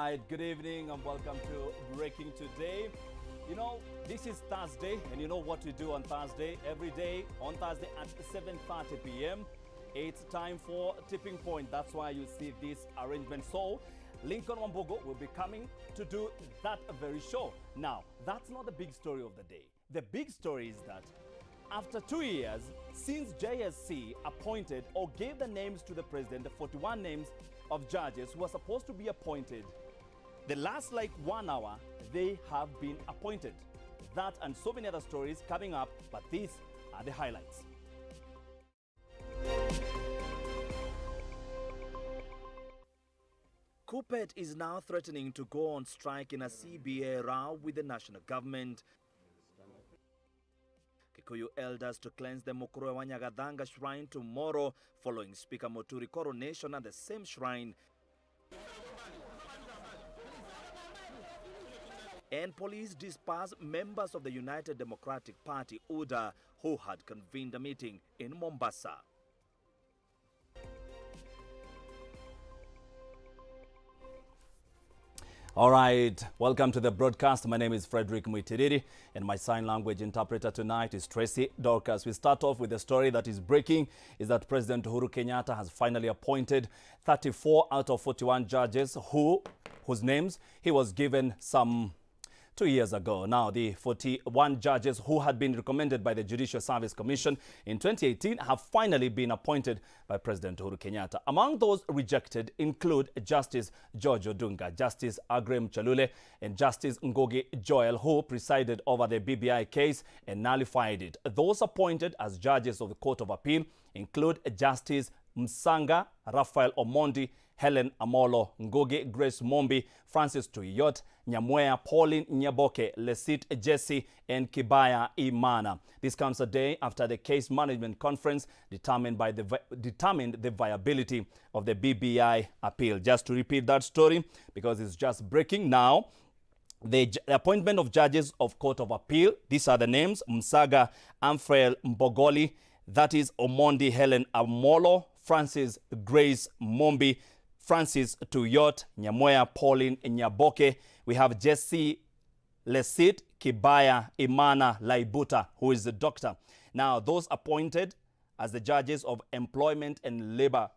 right, good evening and welcome to Breaking Today. You know, this is Thursday, and you know what we do on Thursday. Every day on Thursday at 7:30 p.m. It's time for Tipping Point. That's why you see this arrangement. So, Lincoln Wambugo will be coming to do that very show. Now, that's not the big story of the day. The big story is that after 2 years since JSC appointed or gave the names to the president, the 41 names of judges who are supposed to be appointed, the last 1 hour, they have been appointed. That and so many other stories coming up, but these are the highlights. KUPPET is now threatening to go on strike in a CBA row with the national government. Kikuyu elders to cleanse the Nakuru Wanyagadanga shrine tomorrow following Speaker Muturi coronation at the same shrine. And police dispersed members of the United Democratic Party, UDA, who had convened a meeting in Mombasa. All right, welcome to the broadcast. My name is Frederick Muitiriri, and my sign language interpreter tonight is Tracy Dorcas. We start off with the story that is breaking, is that President Uhuru Kenyatta has finally appointed 34 out of 41 judges whose names he was given some 2 years ago. Now, the 41 judges who had been recommended by the Judicial Service Commission in 2018 have finally been appointed by President Uhuru Kenyatta. Among those rejected include Justice George Odunga, Justice Agrem Chalule, and Justice Ngogi Joel, who presided over the BBI case and nullified it. Those appointed as judges of the Court of Appeal include Justice Msanga, Raphael Omondi, Helen Amolo, Ngogi Grace Mombi, Francis Tuyot, Nyamwea Pauline Nyaboke, Lesit Jesse, and Kibaya Imana. This comes a day after the case management conference determined the viability of the BBI appeal. Just to repeat that story, because it's just breaking now, the appointment of judges of Court of Appeal, these are the names: Msaga Amfrel Mbogoli, that is Omondi Helen Amolo, Francis Grace Mombi, Francis Tuyot, Nyamwea Pauline Nyaboke. We have Jesse Lesit, Kibaya Imana Laibuta, who is a doctor. Now, those appointed as the judges of Employment and Labor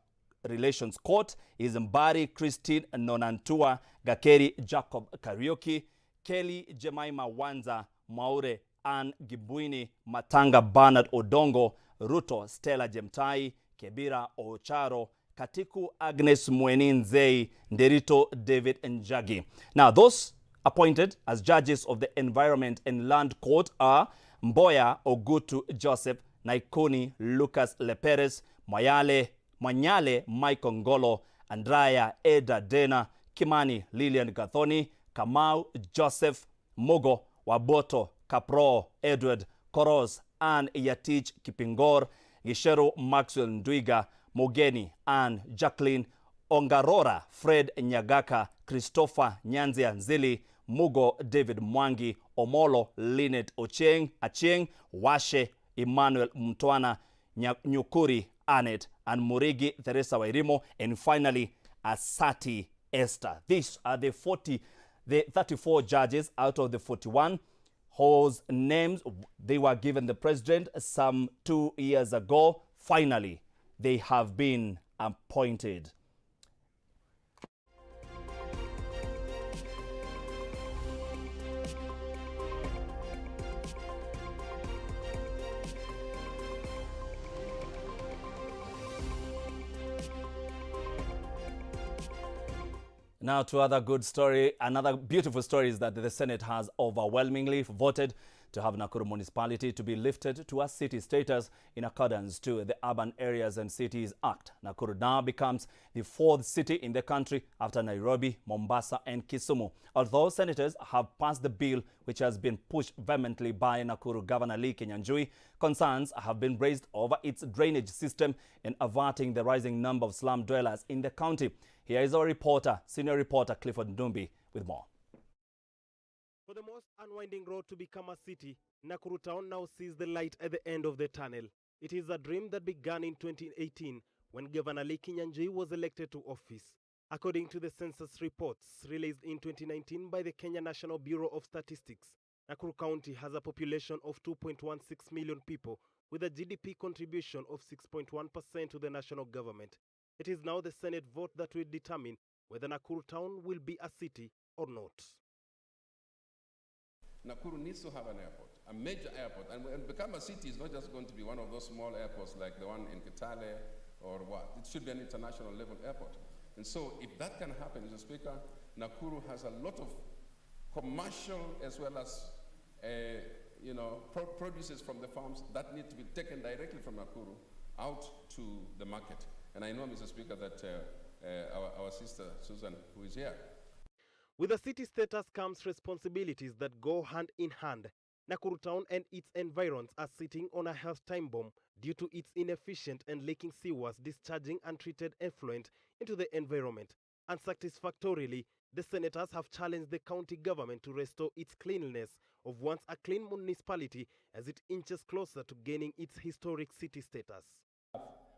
Relations Court is Mbari Christine Nonantua, Gakeri Jacob Karaoke, Kelly Jemima Wanza, Maure Ann Gibuini, Matanga Bernard Odongo, Ruto Stella Jemtai, Kebira Ocharo, Katiku Agnes Mweninzei, Nderito David Njagi. Now, those appointed as judges of the Environment and Land Court are Mboya Ogutu Joseph, Naikoni Lucas Leperes, Manyale Michael Ngolo, Andraya Eda Dena, Kimani Lilian Gathoni, Kamau Joseph, Mogo Waboto, Kapro Edward, Koros Ann Yatich Kipingor, Gishero Maxwell Ndwiga, Mogeni Ann Jacqueline, Ongarora Fred Nyagaka, Christopher Nyanzia Nzili, Mugo David Mwangi, Omolo Linet Achieng, Washe Emmanuel Mtwana, Nyukuri Anet, and Murigi Teresa Wairimo, and finally Asati Esther. These are the 34 judges out of the 41 whose names they were given the president some 2 years ago. Finally, they have been appointed. Now to other good story. Another beautiful story is that the Senate has overwhelmingly voted to have Nakuru municipality to be lifted to a city status in accordance to the Urban Areas and Cities Act. Nakuru now becomes the 4th city in the country after Nairobi, Mombasa and Kisumu. Although senators have passed the bill, which has been pushed vehemently by Nakuru Governor Lee Kinyanjui, concerns have been raised over its drainage system and averting the rising number of slum dwellers in the county. Here is our reporter, senior reporter Clifford Ndumbi with more. For the most unwinding road to become a city, Nakuru town now sees the light at the end of the tunnel. It is a dream that began in 2018 when Governor Lee Kinyanjui was elected to office. According to the census reports released in 2019 by the Kenya National Bureau of Statistics, Nakuru County has a population of 2.16 million people with a GDP contribution of 6.1% to the national government. It is now the Senate vote that will determine whether Nakuru town will be a city or not. Nakuru needs to have an airport, a major airport, and become a city is not just going to be one of those small airports like the one in Kitale or what. It should be an international level airport. And so if that can happen, Mr. Speaker, Nakuru has a lot of commercial as well as produces from the farms that need to be taken directly from Nakuru out to the market. And I know, Mr. Speaker, that our sister Susan, who is here. With a city status comes responsibilities that go hand in hand. Nakuru town and its environs are sitting on a health time bomb due to its inefficient and leaking sewers discharging untreated effluent into the environment. Unsatisfactorily, the senators have challenged the county government to restore its cleanliness of once a clean municipality as it inches closer to gaining its historic city status.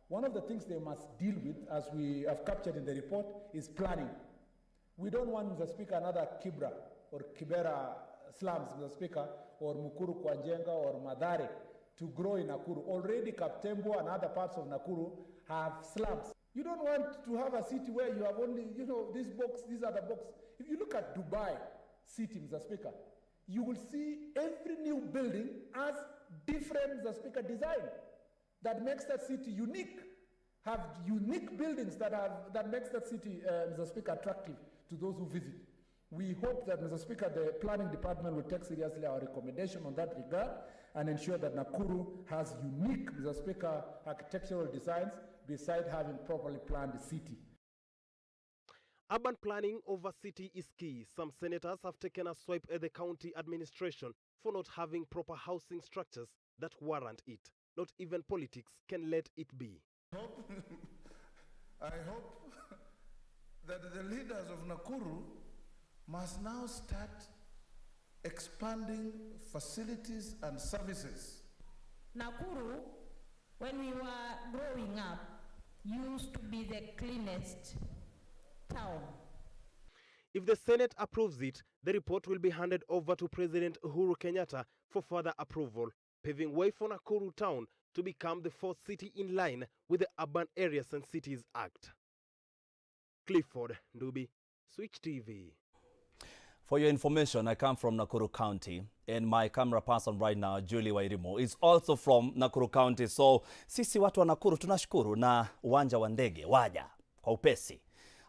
One of the things they must deal with, as we have captured in the report, is planning. We don't want, Mr. Speaker, another Kibra or Kibera slums, Mr. Speaker, or Mukuru Kwanjenga or Madare to grow in Nakuru. Already Kaptembo and other parts of Nakuru have slums. You don't want to have a city where you have only, this box, these are the box. If you look at Dubai city, Mr. Speaker, you will see every new building has different, Mr. Speaker, design that makes that city unique. Have unique buildings that makes that city, Mr. Speaker, attractive to those who visit. We hope that, Mr. Speaker, the planning department will take seriously our recommendation on that regard and ensure that Nakuru has unique, Mr. Speaker, architectural designs beside having properly planned the city. Urban planning over city is key. Some senators have taken a swipe at the county administration for not having proper housing structures that warrant it. Not even politics can let it be. I hope that the leaders of Nakuru must now start expanding facilities and services. Nakuru, when we were growing up, used to be the cleanest town. If the Senate approves it, the report will be handed over to President Uhuru Kenyatta for further approval, paving way for Nakuru town to become the fourth city in line with the Urban Areas and Cities Act. Clifford Ndubi, Switch TV. For your information, I come from Nakuru County, and my camera person right now, Julie Wairimo, is also from Nakuru County. So, sisi watu wa Nakuru tunashukuru na uwanja wa ndege waja kwa upesi.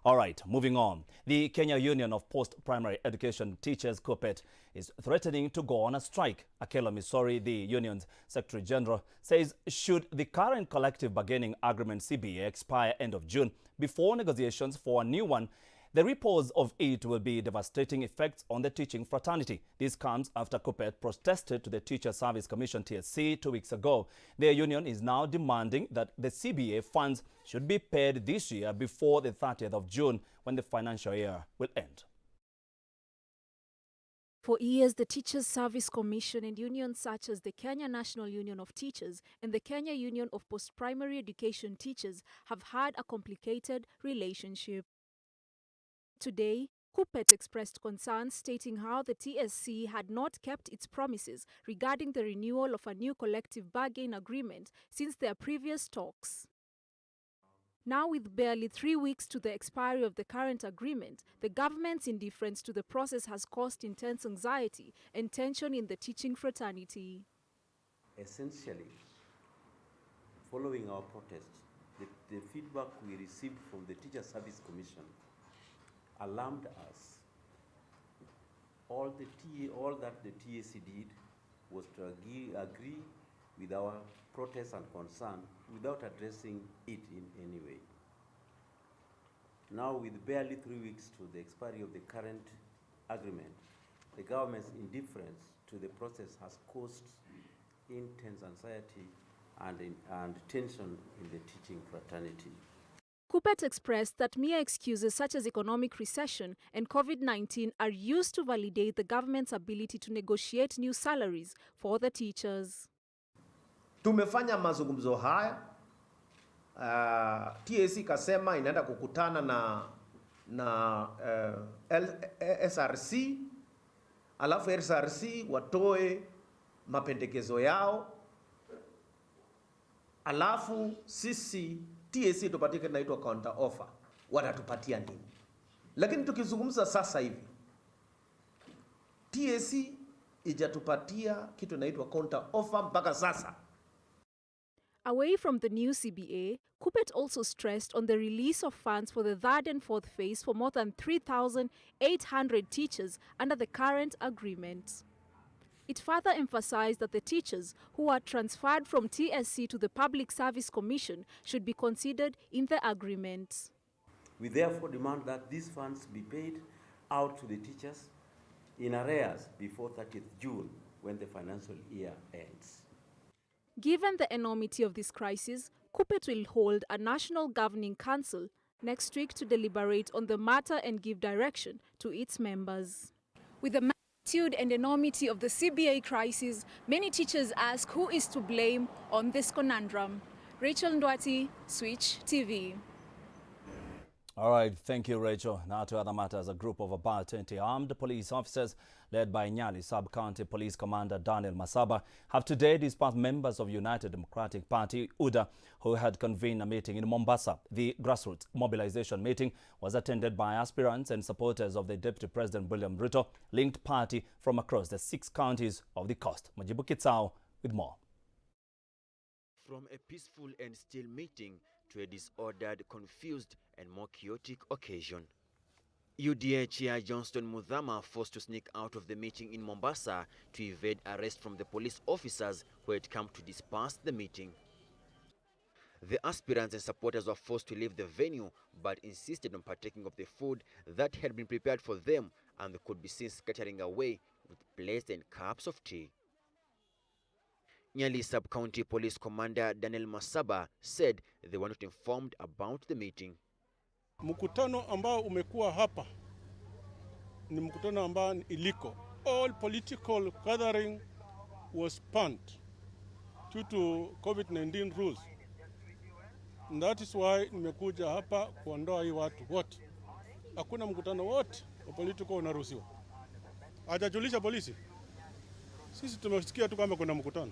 All right, moving on. The Kenya Union of Post-Primary Education Teachers, KUPPET, is threatening to go on a strike. Akelo Misori, the union's Secretary General, says should the current collective bargaining agreement CBA expire end of June before negotiations for a new one, the repose of it will be devastating effects on the teaching fraternity. This comes after KUPPET protested to the Teacher Service Commission TSC 2 weeks ago. Their union is now demanding that the CBA funds should be paid this year before the 30th of June when the financial year will end. For years, the Teachers Service Commission and unions such as the Kenya National Union of Teachers and the Kenya Union of Post-Primary Education Teachers have had a complicated relationship. Today, KUPPET expressed concerns stating how the TSC had not kept its promises regarding the renewal of a new collective bargain agreement since their previous talks. Now, with barely 3 weeks to the expiry of the current agreement, the government's indifference to the process has caused intense anxiety and tension in the teaching fraternity. Essentially, following our protest, the feedback we received from the Teacher Service Commission alarmed us. All that the TSC did was to agree with our protest and concern without addressing it in any way. Now, with barely 3 weeks to the expiry of the current agreement, the government's indifference to the process has caused intense anxiety and tension in the teaching fraternity. KUPPET expressed that mere excuses such as economic recession and COVID-19 are used to validate the government's ability to negotiate new salaries for the teachers. Tumefanya mazungumzo haya. TSC kasema inaenda kukutana na na SRC, alafu SRC watoe mapendekezo yao, alafu sisi TSC tupatike naitwa counter offer, watatupatia nini? Lakini tukizungumza sasa hivi TSC ijatupatia kitu naitwa counter offer mpaka sasa. Away from the new CBA, Kuppet also stressed on the release of funds for the third and fourth phase for more than 3,800 teachers under the current agreement. It further emphasized that the teachers who are transferred from TSC to the Public Service Commission should be considered in the agreement. We therefore demand that these funds be paid out to the teachers in arrears before 30th June, when the financial year ends. Given the enormity of this crisis, Kuppet will hold a National Governing Council next week to deliberate on the matter and give direction to its members. With the magnitude and enormity of the CBA crisis, many teachers ask who is to blame on this conundrum. Rachel Ndwati, Switch TV. All right, thank you, Rachel. Now to other matters. A group of about 20 armed police officers led by Nyali Sub-County Police Commander Daniel Masaba have today dispersed members of United Democratic Party, UDA, who had convened a meeting in Mombasa. The grassroots mobilization meeting was attended by aspirants and supporters of the Deputy President William Ruto-linked party from across the 6 counties of the coast. Majibu Kitsao with more. From a peaceful and still meeting to a disordered, confused and more chaotic occasion. UDA Chair Johnston Muthama forced to sneak out of the meeting in Mombasa to evade arrest from the police officers who had come to disperse the meeting. The aspirants and supporters were forced to leave the venue but insisted on partaking of the food that had been prepared for them, and they could be seen scattering away with plates and cups of tea. Nyali Sub-County Police Commander Daniel Masaba said they were not informed about the meeting. Mkutano ambao umekuwa hapa ni mkutano ambao iliko. All political gathering was banned due to COVID-19 rules. And that is why nimekuja hapa kuondoa hii watu wote. Hakuna mkutano wote wa political unaruhusiwa. Hajajulisha polisi. Sisi tumesikia tu kama kuna mkutano.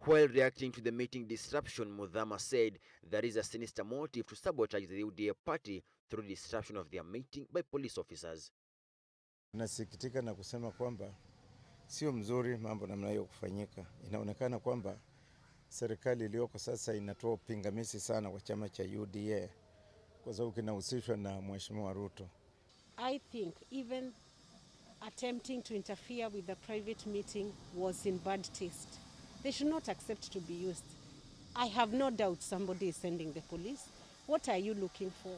While reacting to the meeting disruption, Muthama said there is a sinister motive to sabotage the UDA party through disruption of their meeting by police officers. Nasikitika na kusema kwamba sio mzuri mambo namna hiyo kufanyika. Inaonekana kwamba serikali iliyoko sasa inatoa pingamizi sana kwa chama cha UDA kwa sababu kinahusishwa na Mheshimiwa Ruto. I think even attempting to interfere with the private meeting was in bad taste. They should not accept to be used. I have no doubt somebody is sending the police. What are you looking for?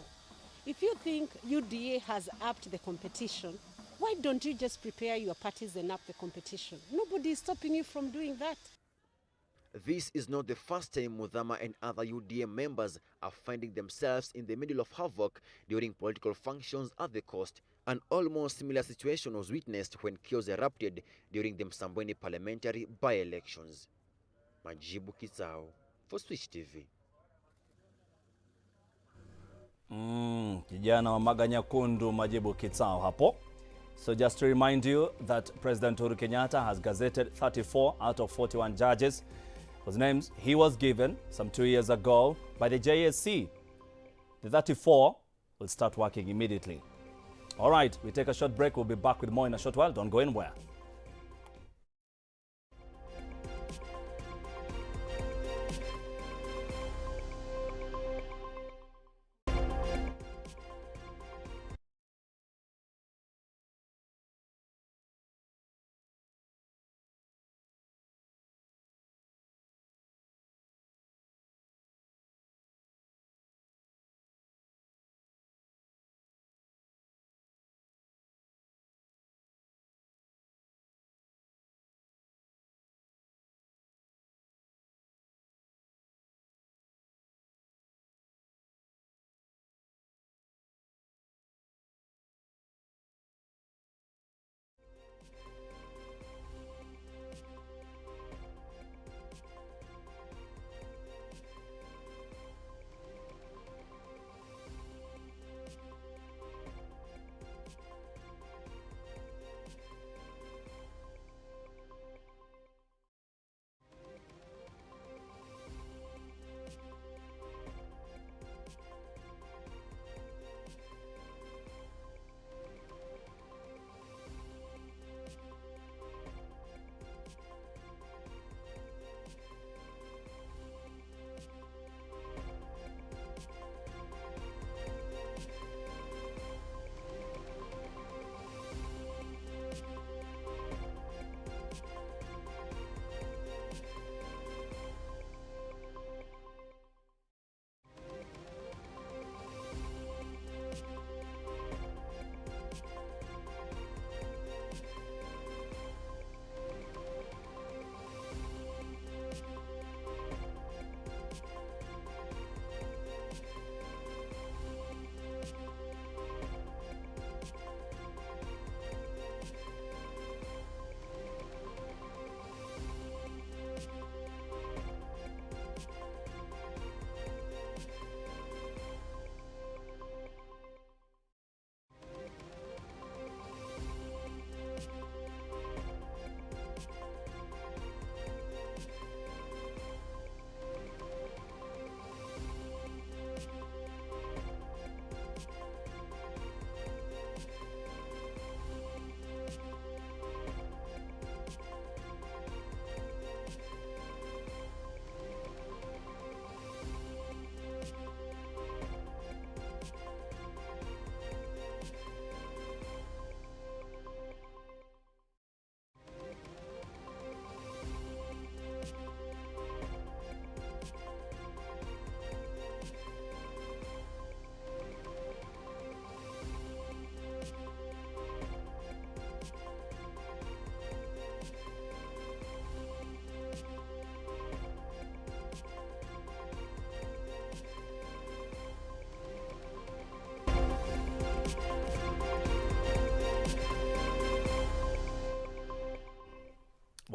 If you think UDA has upped the competition, why don't you just prepare your parties and up the competition? Nobody is stopping you from doing that. This is not the first time Muthama and other UDA members are finding themselves in the middle of havoc during political functions at the coast. An almost similar situation was witnessed when chaos erupted during the Msambweni parliamentary by-elections. Majibu Kitsao for Switch TV. Kijana wa Maga Nyakundu, Majibu Kitsao hapo. So just to remind you that President Uhuru Kenyatta has gazetted 34 out of 41 judges whose names he was given some 2 years ago by the JSC. The 34 will start working immediately. All right, we take a short break. We'll be back with more in a short while. Don't go anywhere.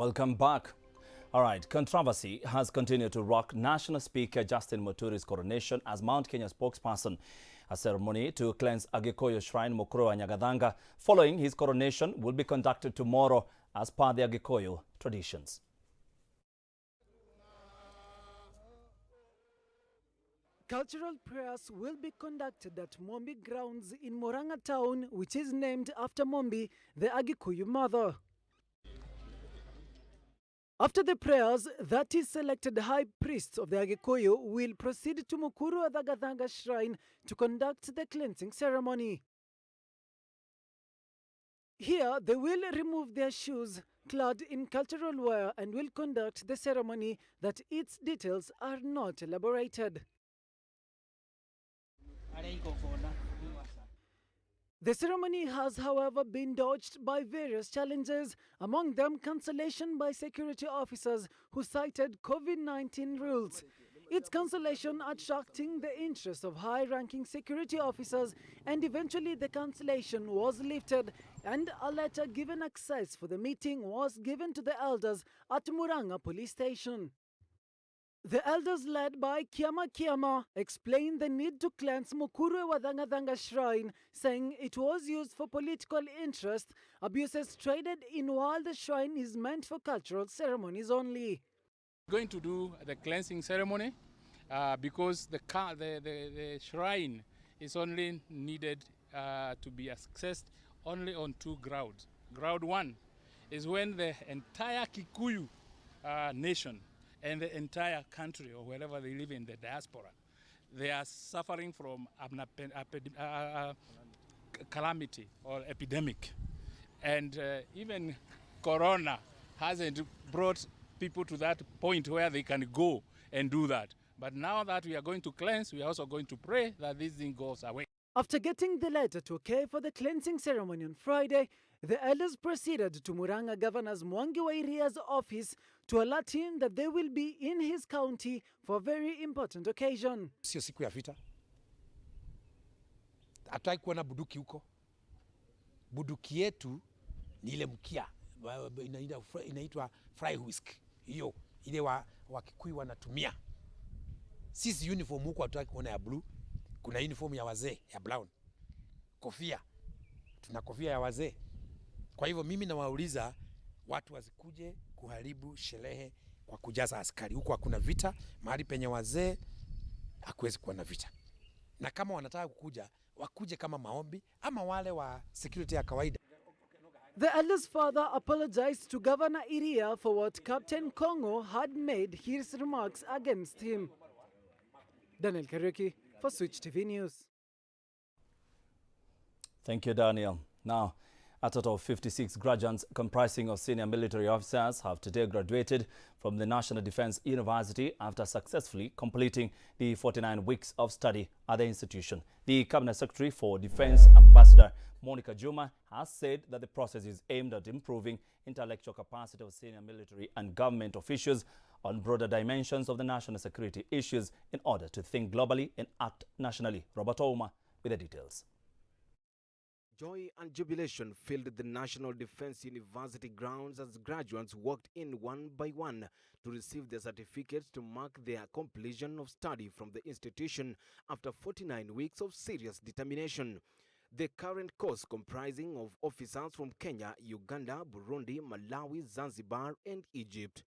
Welcome back. All right, controversy has continued to rock National Speaker Justin Muturi's coronation as Mount Kenya spokesperson. A ceremony to cleanse Agikoyo Shrine Mukuru Nyagathanga following his coronation will be conducted tomorrow as per the Agikoyo traditions. Cultural prayers will be conducted at Mombi grounds in Murang'a town, which is named after Mombi, the Agikuyu mother. After the prayers, 30 selected high priests of the Agikuyu will proceed to Mukuru Nyagathanga Shrine to conduct the cleansing ceremony. Here, they will remove their shoes, clad in cultural wear, and will conduct the ceremony that its details are not elaborated. The ceremony has, however, been dodged by various challenges, among them cancellation by security officers who cited COVID-19 rules. Its cancellation attracting the interest of high-ranking security officers, and eventually the cancellation was lifted and a letter given access for the meeting was given to the elders at Murang'a police station. The elders led by Kiama explained the need to cleanse Mukuru Nyagathanga Shrine, saying it was used for political interest, abuses traded in while the shrine is meant for cultural ceremonies only. Going to do the cleansing ceremony because the shrine is only needed to be accessed only on two grounds. Ground one is when the entire Kikuyu nation and the entire country, or wherever they live in the diaspora, they are suffering from calamity or epidemic. And even Corona hasn't brought people to that point where they can go and do that. But now that we are going to cleanse, we are also going to pray that this thing goes away. After getting the letter to okay for the cleansing ceremony on Friday, the elders proceeded to Murang'a Governor's Mwangi wa Iria's office to alert him that they will be in his county for a very important occasion. Sio siku ya vita. Hataki kuona buduki huko. Buduki yetu ni ile mkia. Inaitwa fry whisk. Hiyo ile wa Kikuyu wanatumia. Sisi uniform huko hataki kuona ya blue. Kuna uniform ya wazee ya brown. Kofia. Tuna kofia ya wazee. Kwa hivyo mimi nawauliza watu wasikuje kuharibu sherehe kwa kujaza askari. Huko hakuna vita, mahali penye wazee hakuwezi kuwa na vita. Na kama wanataka kukuja, wakuje kama maombi ama wale wa security ya kawaida. The elders' father apologized to Governor Iria for what Captain Kongo had made his remarks against him. Daniel Kariuki for Switch TV News. Thank you, Daniel. Now, a total of 56 graduates comprising of senior military officers have today graduated from the National Defense University after successfully completing the 49 weeks of study at the institution. The Cabinet Secretary for Defense, Ambassador Monica Juma, has said that the process is aimed at improving intellectual capacity of senior military and government officials on broader dimensions of the national security issues in order to think globally and act nationally. Robert Ouma with the details. Joy and jubilation filled the National Defense University grounds as graduates walked in one by one to receive their certificates to mark their completion of study from the institution after 49 weeks of serious determination. The current course comprising of officers from Kenya, Uganda, Burundi, Malawi, Zanzibar and Egypt.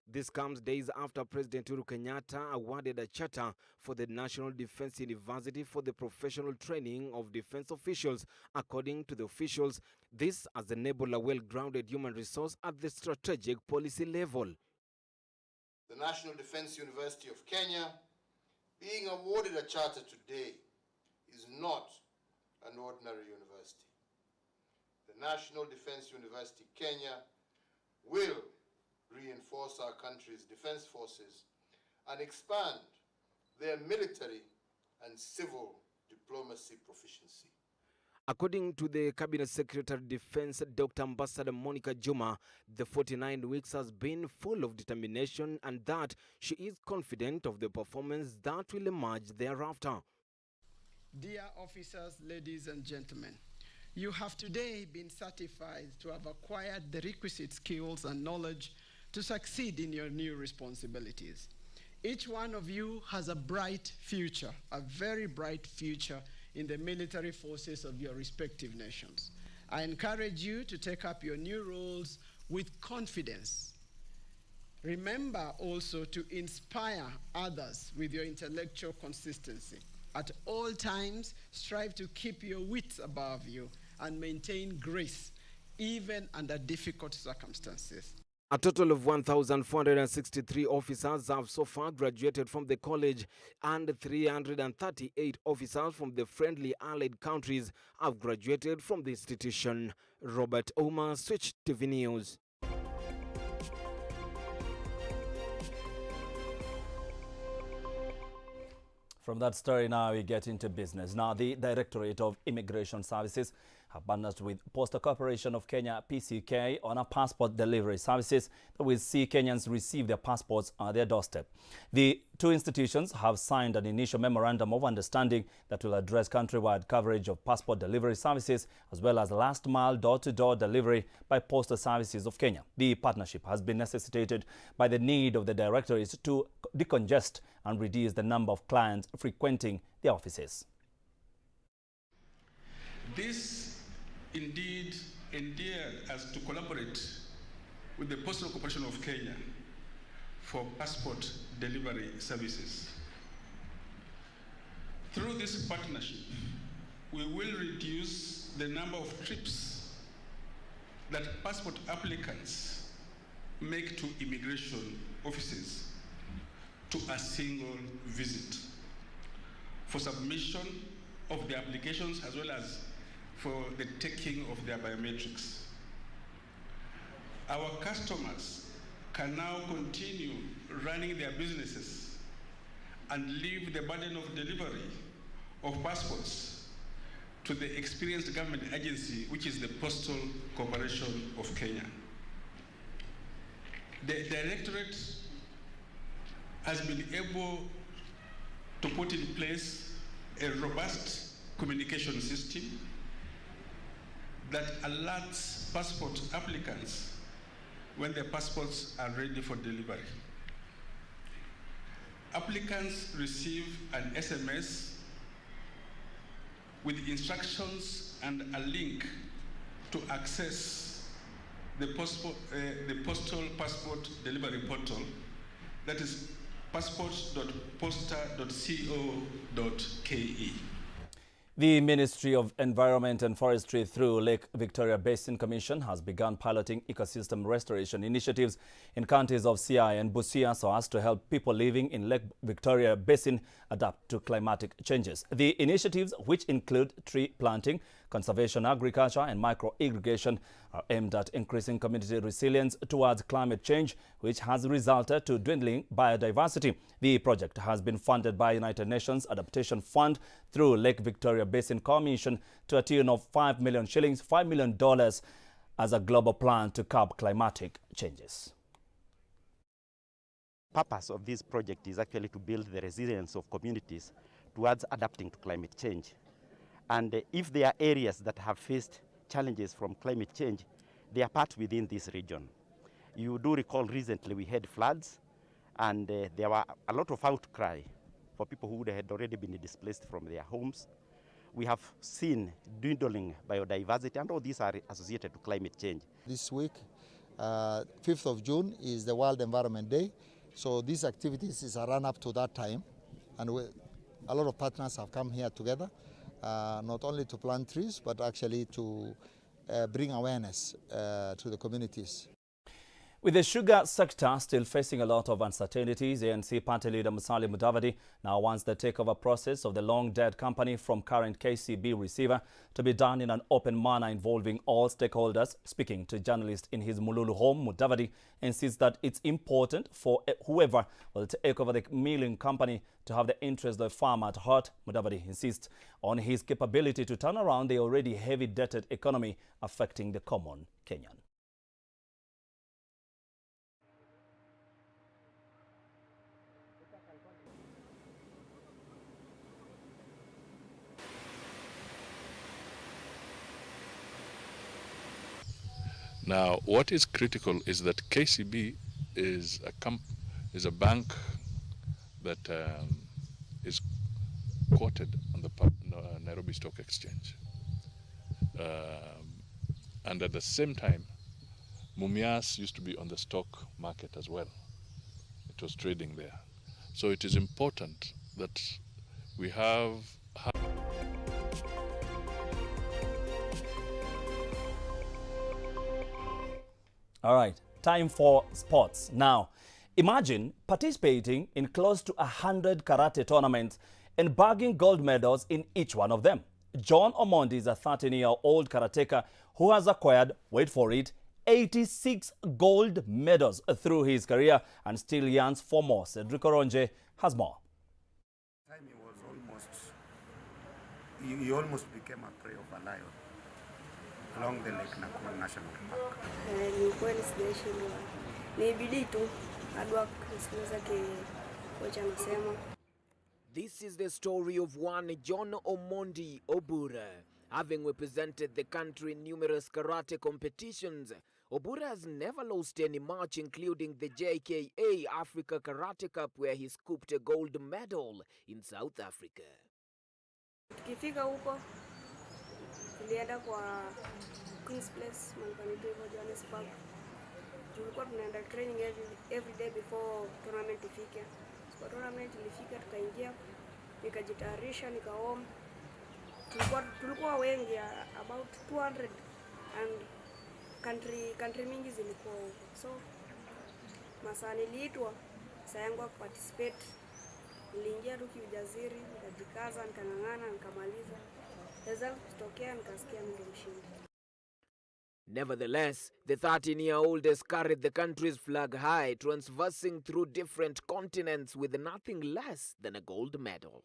This comes days after President Uhuru Kenyatta awarded a charter for the National Defense University for the professional training of defense officials. According to the officials, this has enabled a well-grounded human resource at the strategic policy level. The National Defense University of Kenya being awarded a charter today is not an ordinary university. The National Defense University Kenya will reinforce our country's defense forces and expand their military and civil diplomacy proficiency. According to the Cabinet Secretary of Defense, Dr. Ambassador Monica Juma, the 49 weeks has been full of determination and that she is confident of the performance that will emerge thereafter. Dear officers, ladies and gentlemen, You have today been certified to have acquired the requisite skills and knowledge to succeed in your new responsibilities. Each one of you has a bright future, a very bright future in the military forces of your respective nations. I encourage you to take up your new roles with confidence. Remember also to inspire others with your intellectual consistency. At all times, strive to keep your wits above you and maintain grace, even under difficult circumstances. A total of 1,463 officers have so far graduated from the college, and 338 officers from the friendly allied countries have graduated from the institution. Robert Ouma, Switch TV News. From that story now we get into business. Now the Directorate of Immigration Services have partnered with Postal Corporation of Kenya (PCK) on a passport delivery services that will see Kenyans receive their passports on their doorstep. The two institutions have signed an initial memorandum of understanding that will address countrywide coverage of passport delivery services as well as last-mile door-to-door delivery by Postal Services of Kenya. The partnership has been necessitated by the need of the directorates to decongest and reduce the number of clients frequenting the offices. This indeed endeared us to collaborate with the Postal Corporation of Kenya for passport delivery services. Through this partnership, we will reduce the number of trips that passport applicants make to immigration offices to a single visit for submission of the applications as well as for the taking of their biometrics. Our customers can now continue running their businesses and leave the burden of delivery of passports to the experienced government agency, which is the Postal Corporation of Kenya. The Directorate has been able to put in place a robust communication system that alerts passport applicants when their passports are ready for delivery. Applicants receive an SMS with instructions and a link to access the postal passport delivery portal, that is passport.posta.co.ke. The Ministry of Environment and Forestry through Lake Victoria Basin Commission has begun piloting ecosystem restoration initiatives in counties of Siaya and Busia so as to help people living in Lake Victoria Basin adapt to climatic changes. The initiatives, which include tree planting, conservation agriculture and micro-irrigation, are aimed at increasing community resilience towards climate change, which has resulted to dwindling biodiversity. The project has been funded by United Nations Adaptation Fund through Lake Victoria Basin Commission to a tune of 5 million shillings, $5 million as a global plan to curb climatic changes. The purpose of this project is actually to build the resilience of communities towards adapting to climate change. And if there are areas that have faced challenges from climate change, they are part within this region. You do recall recently we had floods, and there were a lot of outcry for people who had already been displaced from their homes. We have seen dwindling biodiversity, and all these are associated to climate change. This week, 5th of June, is the World Environment Day. So these activities is a run-up to that time, and a lot of partners have come here together, not only to plant trees, but actually to bring awareness to the communities. With the sugar sector still facing a lot of uncertainties, ANC party leader Musalia Mudavadi now wants the takeover process of the long-dead company from current KCB receiver to be done in an open manner involving all stakeholders. Speaking to journalists in his Mululu home, Mudavadi insists that it's important for whoever will take over the milling company to have the interest of the farmer at heart. Mudavadi insists on his capability to turn around the already heavy-debted economy affecting the common Kenyan. Now, what is critical is that KCB is a bank that is quoted on the Nairobi Stock Exchange. And at the same time, Mumias used to be on the stock market as well. It was trading there. So it is important that we have All right, time for sports. Now, imagine participating in close to 100 karate tournaments and bagging gold medals in each one of them. John Omondi is a 13-year-old karateka who has acquired, wait for it, 86 gold medals through his career and still yearns for more. Cedric Oronje has more. He was he almost became a prey of a lion along the Lake Nakuru National Park. Ni kweli sijaishindwa. Ni bidii tu. Hard work nisikiza kocha anasema. This is the story of one John Omondi Obura. Having represented the country in numerous karate competitions, Obura has never lost any match, including the JKA Africa Karate Cup, where he scooped a gold medal in South Africa. Tukifika huko tulienda kwa Queen's Place, Manipanitu hivyo Johannesburg. Tulikuwa tunaenda training every day before tournament ifike. Kwa tournament ilifika tukaingia, nikajitayarisha, nikaom. Tulikuwa wengi, about 200, and country mingi zilikuwa huko. So masaa niliitwa, saa yangu participate. Niliingia tu kiujasiri, nikajikaza, nikang'ang'ana, nikamaliza. Result kutokea, nikasikia ndio mshindi. Nevertheless, the 13-year-old has carried the country's flag high, traversing through different continents with nothing less than a gold medal.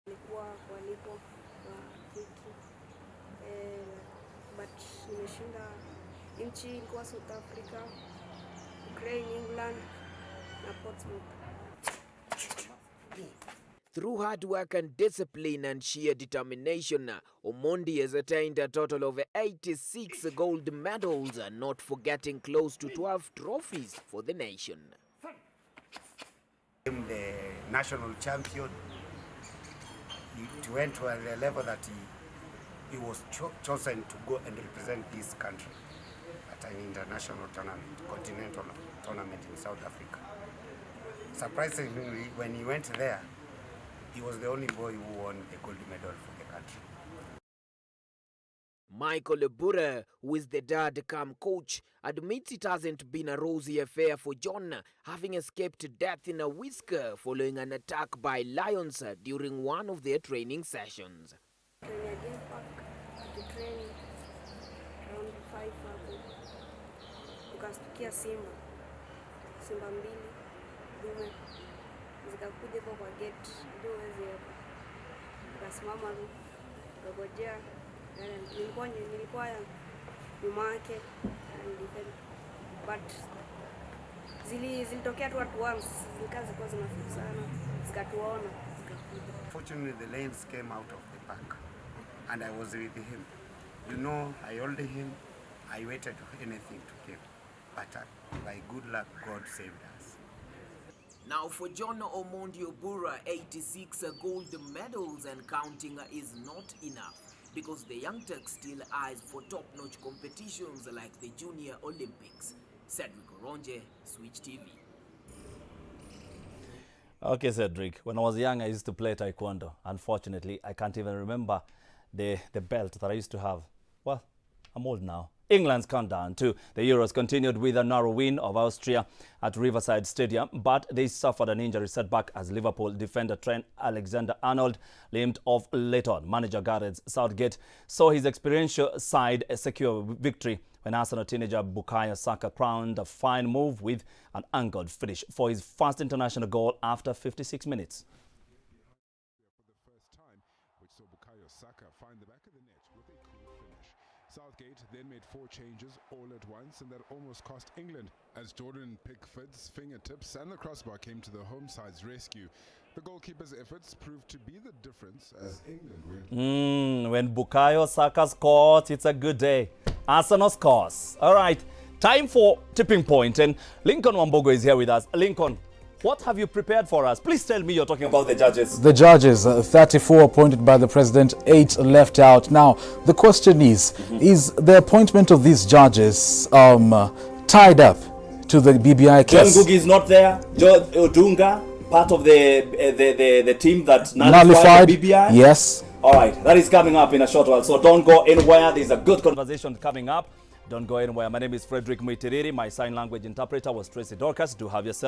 Nilikuwa walipo wa fiki, but nimeshinda nchi, nilikuwa South Africa, Ukraine, England na Portsmouth. Through hard work and discipline and sheer determination, Omondi has attained a total of 86 gold medals, not forgetting close to 12 trophies for the nation. He became the national champion. He went to a level that he was chosen to go and represent this country at an international tournament, continental tournament in South Africa. Surprisingly, when he went there, he was the only boy who won a gold medal for the country. Michael Obura, who is the dad-cum-coach, admits it hasn't been a rosy affair for John, having escaped death in a whisker following an attack by lions during one of their training sessions. Training around 5 hapo. Tukastukia simba mbili, dume. Zikakuja hapo kwa gate, ndio wezi hapo. Tukasimama tu, tukagojea. Nilikuwa nyuma yake, but zilitokea tu at once, zilikuwa zinafusana, zikatuona, zikakuja. Fortunately, the lions came out of the park, and I was with him. You know, I held him, I waited for anything to kill, but by good luck, God saved us. Now for John Omondi Obura, 86 gold medals and counting is not enough, because the young Turk still eyes for top-notch competitions like the Junior Olympics. Cedric Oronje, Switch TV. Okay, Cedric. When I was young, I used to play taekwondo. Unfortunately, I can't even remember the belt that I used to have. Well, I'm old now. England's countdown to the Euros continued with a narrow win of Austria at Riverside Stadium, but they suffered an injury setback as Liverpool defender Trent Alexander-Arnold limped off late on. Manager Gareth Southgate saw his experiential side secure victory when Arsenal teenager Bukayo Saka crowned a fine move with an angled finish for his first international goal after 56 minutes. Saka find the back of the net with a cool finish. Southgate then made 4 changes all at once, and that almost cost England as Jordan Pickford's fingertips and the crossbar came to the home side's rescue. The goalkeeper's efforts proved to be the difference as England went. When Bukayo Saka scores, it's a good day. Arsenal scores. All right, time for tipping point, and Lincoln Wambogo is here with us. Lincoln, what have you prepared for us? Please tell me you're talking about the judges. The judges, 34 appointed by the president, 8 left out. Now, the question is the appointment of these judges tied up to the BBI case? John Ngugi is not there. George Odunga, part of the team that nullified the BBI? Yes. All right, that is coming up in a short while, so don't go anywhere. There's a good conversation coming up. Don't go anywhere. My name is Frederick Muitiriri. My sign language interpreter was Tracy Dorcas. Do have yourself